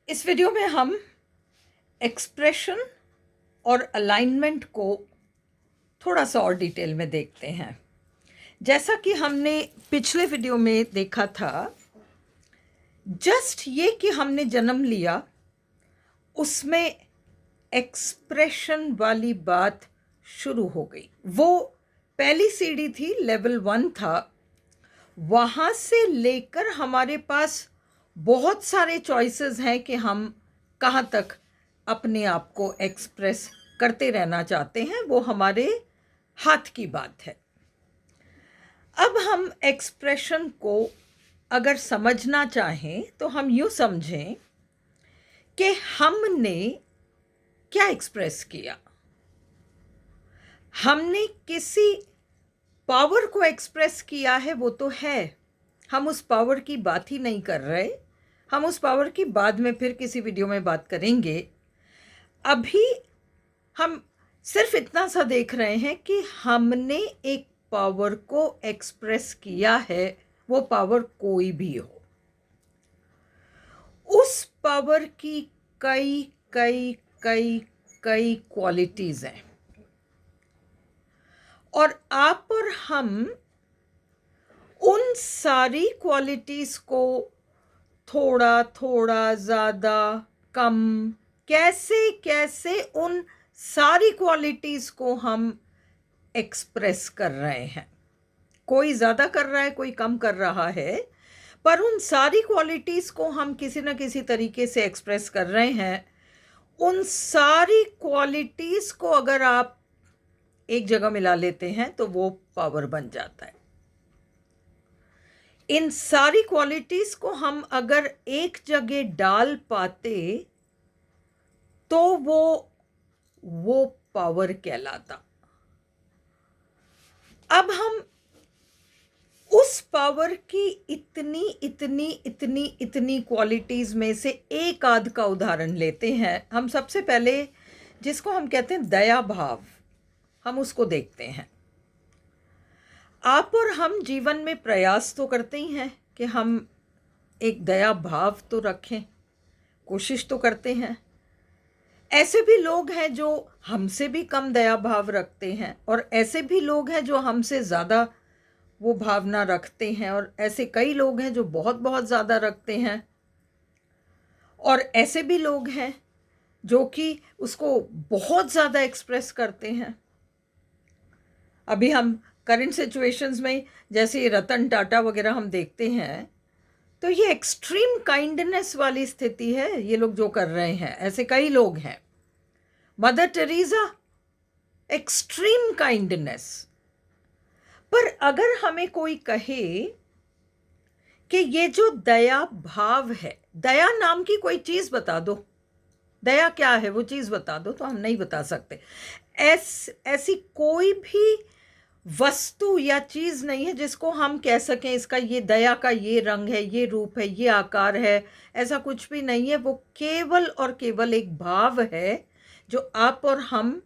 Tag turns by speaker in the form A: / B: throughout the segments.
A: इस वीडियो में हम एक्सप्रेशन और अलाइनमेंट को थोड़ा सा और डिटेल में देखते हैं। जैसा कि हमने पिछले वीडियो में देखा था, जस्ट ये कि हमने जन्म लिया, उसमें एक्सप्रेशन वाली बात शुरू हो गई। वो पहली सीढ़ी थी, लेवल 1 था। वहाँ से लेकर हमारे पास बहुत सारे चॉइसेस हैं कि हम कहाँ तक अपने आप को एक्सप्रेस करते रहना चाहते हैं। वो हमारे हाथ की बात है। अब हम एक्सप्रेशन को अगर समझना चाहें तो हम यूँ समझें कि हमने क्या एक्सप्रेस किया। हमने किसी पावर को एक्सप्रेस किया है, वो तो है। हम उस पावर की बात ही नहीं कर रहे। हम उस पावर की बाद में फिर किसी वीडियो में बात करेंगे। अभी हम सिर्फ इतना सा देख रहे हैं कि हमने एक पावर को एक्सप्रेस किया है, वो पावर कोई भी हो। उस पावर की कई कई कई कई क्वालिटीज़ हैं और आप और हम उन सारी क्वालिटीज़ को थोड़ा थोड़ा, ज़्यादा, कम, कैसे कैसे उन सारी क्वालिटीज़ को हम एक्सप्रेस कर रहे हैं। कोई ज़्यादा कर रहा है, कोई कम कर रहा है, पर उन सारी क्वालिटीज़ को हम किसी न किसी तरीके से एक्सप्रेस कर रहे हैं। उन सारी क्वालिटीज़ को अगर आप एक जगह मिला लेते हैं तो वो पावर बन जाता है। इन सारी क्वालिटीज़ को हम अगर एक जगह डाल पाते तो वो पावर कहलाता। अब हम उस पावर की इतनी इतनी इतनी इतनी क्वालिटीज़ में से एक आध का उदाहरण लेते हैं। हम सबसे पहले जिसको हम कहते हैं दया भाव, हम उसको देखते हैं। आप और हम जीवन में प्रयास तो करते ही हैं कि हम एक दया भाव तो रखें, कोशिश तो करते हैं। ऐसे भी लोग हैं जो हमसे भी कम दया भाव रखते हैं और ऐसे भी लोग हैं जो हमसे ज़्यादा वो भावना रखते हैं और ऐसे कई लोग हैं जो बहुत बहुत ज़्यादा रखते हैं और ऐसे भी लोग हैं जो कि उसको बहुत ज़्यादा एक्सप्रेस करते हैं। अभी हम करंट सिचुएशंस में जैसे रतन टाटा वगैरह हम देखते हैं तो ये एक्सट्रीम काइंडनेस वाली स्थिति है। ये लोग जो कर रहे हैं, ऐसे कई लोग हैं। Mother Teresa, extreme kindness. पर अगर हमें कोई कहे कि ये जो दया भाव है, दया नाम की कोई चीज़ बता दो, दया क्या है वो चीज़ बता दो, तो हम नहीं बता सकते। ऐसी कोई भी वस्तु या चीज़ नहीं है जिसको हम कह सकें इसका ये दया का ये रंग है, ये रूप है, ये आकार है। ऐसा कुछ भी नहीं है। वो केवल और केवल एक भाव है जो आप और हम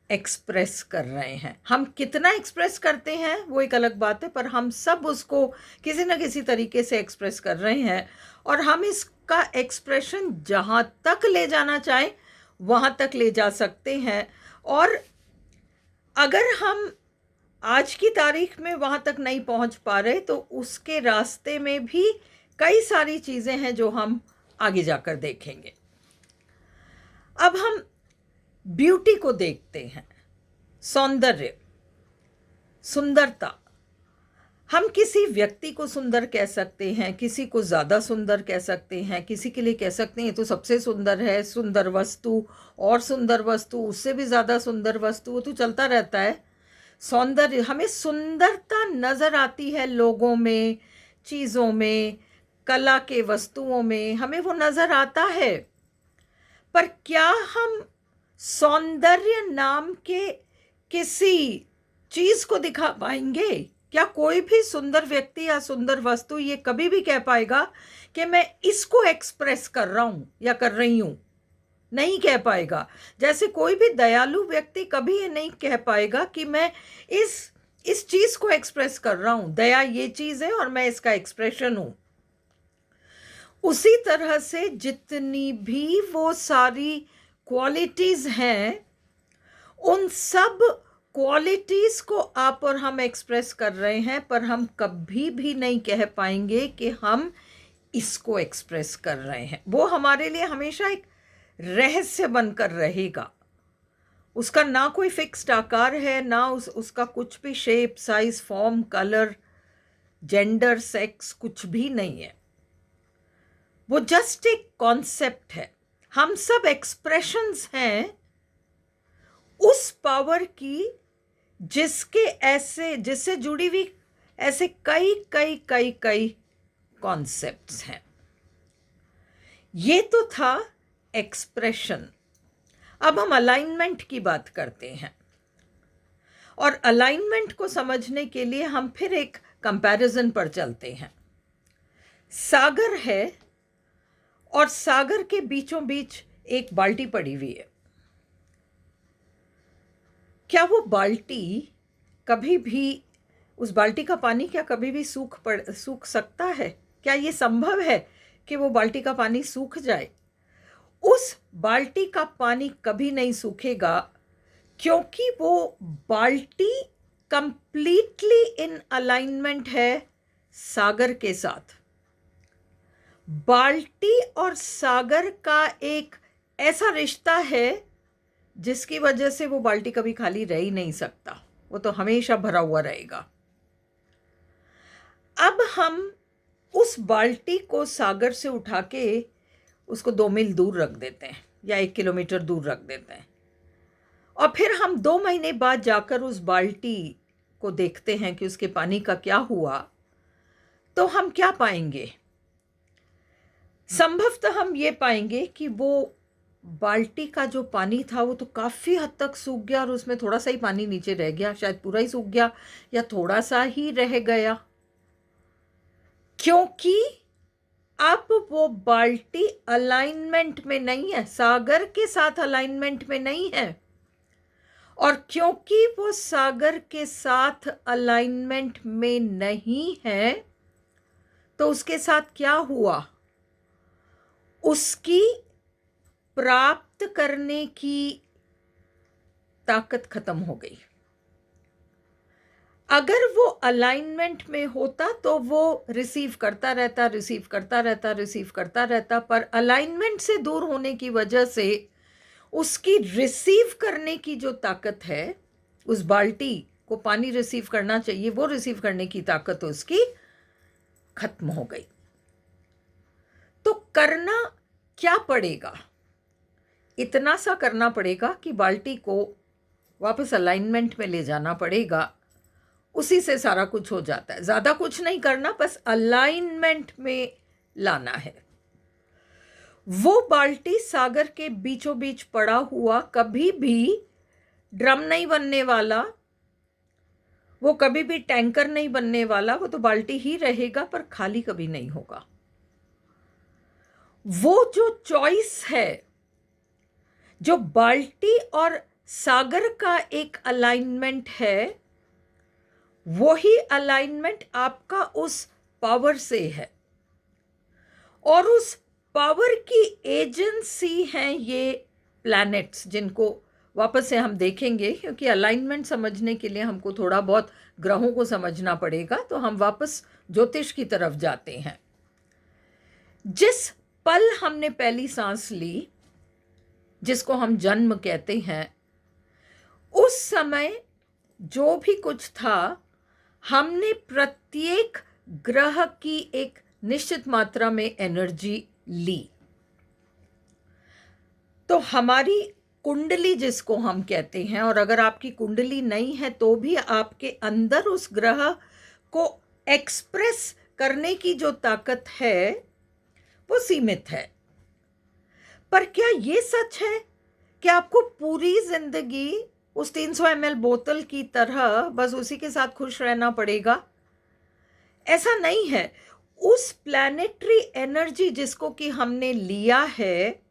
A: एक्सप्रेस कर रहे हैं। हम कितना एक्सप्रेस करते हैं वो एक अलग बात है, पर हम सब उसको किसी न किसी तरीके से एक्सप्रेस कर रहे हैं और हम इसका एक्सप्रेशन जहाँ तक ले जाना चाहें वहाँ तक ले जा सकते हैं। और अगर हम आज की तारीख में वहाँ तक नहीं पहुँच पा रहे तो उसके रास्ते में भी कई सारी चीज़ें हैं जो हम आगे जाकर देखेंगे। अब हम ब्यूटी को देखते हैं, सौंदर्य, सुंदरता। हम किसी व्यक्ति को सुंदर कह सकते हैं, किसी को ज़्यादा सुंदर कह सकते हैं, किसी के लिए कह सकते हैं ये तो सबसे सुंदर है, सुंदर वस्तु और सुंदर वस्तु, उससे भी ज़्यादा सुंदर वस्तु, वो तो चलता रहता है। सौंदर्य, हमें सुंदरता नज़र आती है लोगों में, चीज़ों में, कला के वस्तुओं में, हमें वो नज़र आता है। पर क्या हम सौंदर्य नाम के किसी चीज़ को दिखा पाएंगे? क्या कोई भी सुंदर व्यक्ति या सुंदर वस्तु ये कभी भी कह पाएगा कि मैं इसको एक्सप्रेस कर रहा हूँ या कर रही हूँ? नहीं कह पाएगा। जैसे कोई भी दयालु व्यक्ति कभी ये नहीं कह पाएगा कि मैं इस चीज़ को एक्सप्रेस कर रहा हूँ, दया ये चीज़ है और मैं इसका एक्सप्रेशन हूँ। उसी तरह से जितनी भी वो सारी क्वालिटीज़ हैं, उन सब क्वालिटीज़ को आप और हम एक्सप्रेस कर रहे हैं, पर हम कभी भी नहीं कह पाएंगे कि हम इसको एक्सप्रेस कर रहे हैं। वो हमारे लिए हमेशा एक रहस्य बनकर रहेगा। उसका ना कोई फिक्स्ड आकार है, ना उसका कुछ भी shape, size, form, colour, gender, sex कुछ भी नहीं है। वो जस्ट एक कॉन्सेप्ट है। हम सब एक्सप्रेशंस हैं उस पावर की जिससे जुड़ी हुई ऐसे कई कई कई कई कॉन्सेप्ट्स हैं। ये तो था एक्सप्रेशन। अब हम अलाइनमेंट की बात करते हैं, और अलाइनमेंट को समझने के लिए हम फिर एक कंपैरिजन पर चलते हैं। सागर है और सागर के बीचों बीच एक बाल्टी पड़ी हुई है। क्या वो बाल्टी कभी भी, उस बाल्टी का पानी क्या कभी भी सूख सकता है? क्या ये संभव है कि वो बाल्टी का पानी सूख जाए? उस बाल्टी का पानी कभी नहीं सूखेगा, क्योंकि वो बाल्टी कंप्लीटली इन अलाइनमेंट है सागर के साथ। बाल्टी और सागर का एक ऐसा रिश्ता है जिसकी वजह से वो बाल्टी कभी खाली रह ही नहीं सकता, वो तो हमेशा भरा हुआ रहेगा। अब हम उस बाल्टी को सागर से उठा के उसको 2 मील दूर रख देते हैं या 1 किलोमीटर दूर रख देते हैं, और फिर हम 2 महीने बाद जाकर उस बाल्टी को देखते हैं कि उसके पानी का क्या हुआ, तो हम क्या पाएंगे? संभवतः हम ये पाएंगे कि वो बाल्टी का जो पानी था वो तो काफ़ी हद तक सूख गया, और उसमें थोड़ा सा ही पानी नीचे रह गया, शायद पूरा ही सूख गया या थोड़ा सा ही रह गया, क्योंकि अब वो बाल्टी अलाइनमेंट में नहीं है, सागर के साथ अलाइनमेंट में नहीं है। और क्योंकि वो सागर के साथ अलाइनमेंट में नहीं है, तो उसके साथ क्या हुआ? उसकी प्राप्त करने की ताकत खत्म हो गई। अगर वो अलाइनमेंट में होता तो वो रिसीव करता रहता, पर अलाइनमेंट से दूर होने की वजह से उसकी रिसीव करने की जो ताकत है, उस बाल्टी को पानी रिसीव करना चाहिए, वो रिसीव करने की ताकत उसकी खत्म हो गई। तो करना क्या पड़ेगा? इतना सा करना पड़ेगा कि बाल्टी को वापस अलाइनमेंट में ले जाना पड़ेगा, उसी से सारा कुछ हो जाता है। ज़्यादा कुछ नहीं करना, बस अलाइनमेंट में लाना है। वो बाल्टी सागर के बीचों बीच पड़ा हुआ कभी भी ड्रम नहीं बनने वाला, वो कभी भी टैंकर नहीं बनने वाला, वो तो बाल्टी ही रहेगा, पर खाली कभी नहीं होगा। वो जो चॉइस है, जो बाल्टी और सागर का एक अलाइनमेंट है, वही अलाइनमेंट आपका उस पावर से है, और उस पावर की एजेंसी हैं ये प्लैनेट्स, जिनको वापस से हम देखेंगे, क्योंकि अलाइनमेंट समझने के लिए हमको थोड़ा बहुत ग्रहों को समझना पड़ेगा। तो हम वापस ज्योतिष की तरफ जाते हैं। जिस पल हमने पहली सांस ली, जिसको हम जन्म कहते हैं, उस समय जो भी कुछ था, हमने प्रत्येक ग्रह की एक निश्चित मात्रा में एनर्जी ली। तो हमारी कुंडली जिसको हम कहते हैं, और अगर आपकी कुंडली नहीं है तो भी आपके अंदर उस ग्रह को एक्सप्रेस करने की जो ताकत है वो सीमित है। पर क्या ये सच है कि आपको पूरी जिंदगी उस 300 ml बोतल की तरह बस उसी के साथ खुश रहना पड़ेगा? ऐसा नहीं है। उस प्लैनेटरी एनर्जी जिसको कि हमने लिया है,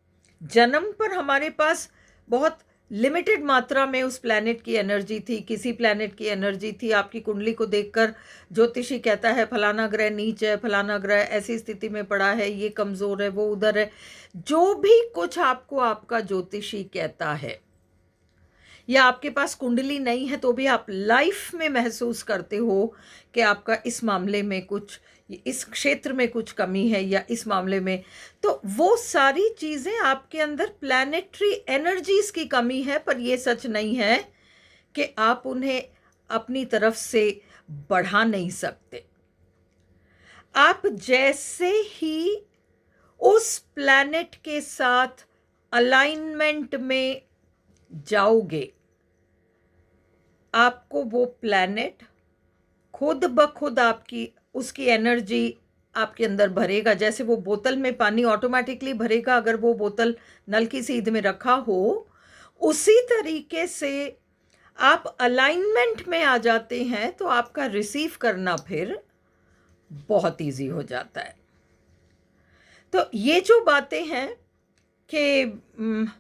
A: जन्म पर हमारे पास बहुत लिमिटेड मात्रा में उस प्लैनेट की एनर्जी थी, किसी प्लैनेट की एनर्जी थी। आपकी कुंडली को देखकर ज्योतिषी कहता है फलाना ग्रह नीच है, फलाना ग्रह ऐसी स्थिति में पड़ा है, ये कमज़ोर है, वो उधर है। जो भी कुछ आपको आपका ज्योतिषी कहता है, या आपके पास कुंडली नहीं है तो भी आप लाइफ में महसूस करते हो कि आपका इस मामले में कुछ, इस क्षेत्र में कुछ कमी है, या इस मामले में, तो वो सारी चीज़ें आपके अंदर प्लैनेटरी एनर्जीज की कमी है। पर ये सच नहीं है कि आप उन्हें अपनी तरफ से बढ़ा नहीं सकते। आप जैसे ही उस प्लैनेट के साथ अलाइनमेंट में जाओगे, आपको वो प्लैनेट खुद ब खुद आपकी उसकी एनर्जी आपके अंदर भरेगा। जैसे वो बोतल में पानी ऑटोमेटिकली भरेगा अगर वो बोतल नल की सीध में रखा हो, उसी तरीके से आप अलाइनमेंट में आ जाते हैं तो आपका रिसीव करना फिर बहुत इजी हो जाता है। तो ये जो बातें हैं कि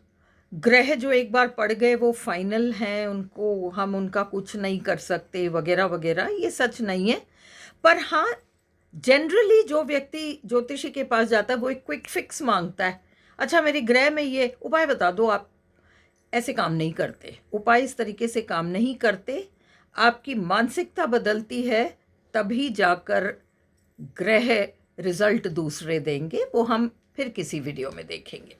A: ग्रह जो एक बार पड़ गए वो फाइनल हैं, उनको हम उनका कुछ नहीं कर सकते वगैरह वगैरह, ये सच नहीं है। पर हाँ, जनरली जो व्यक्ति ज्योतिषी के पास जाता है वो एक क्विक फिक्स मांगता है। अच्छा मेरे ग्रह में ये उपाय बता दो। आप ऐसे काम नहीं करते, उपाय इस तरीके से काम नहीं करते। आपकी मानसिकता बदलती है तभी जाकर ग्रह रिजल्ट दूसरे देंगे। वो हम फिर किसी वीडियो में देखेंगे।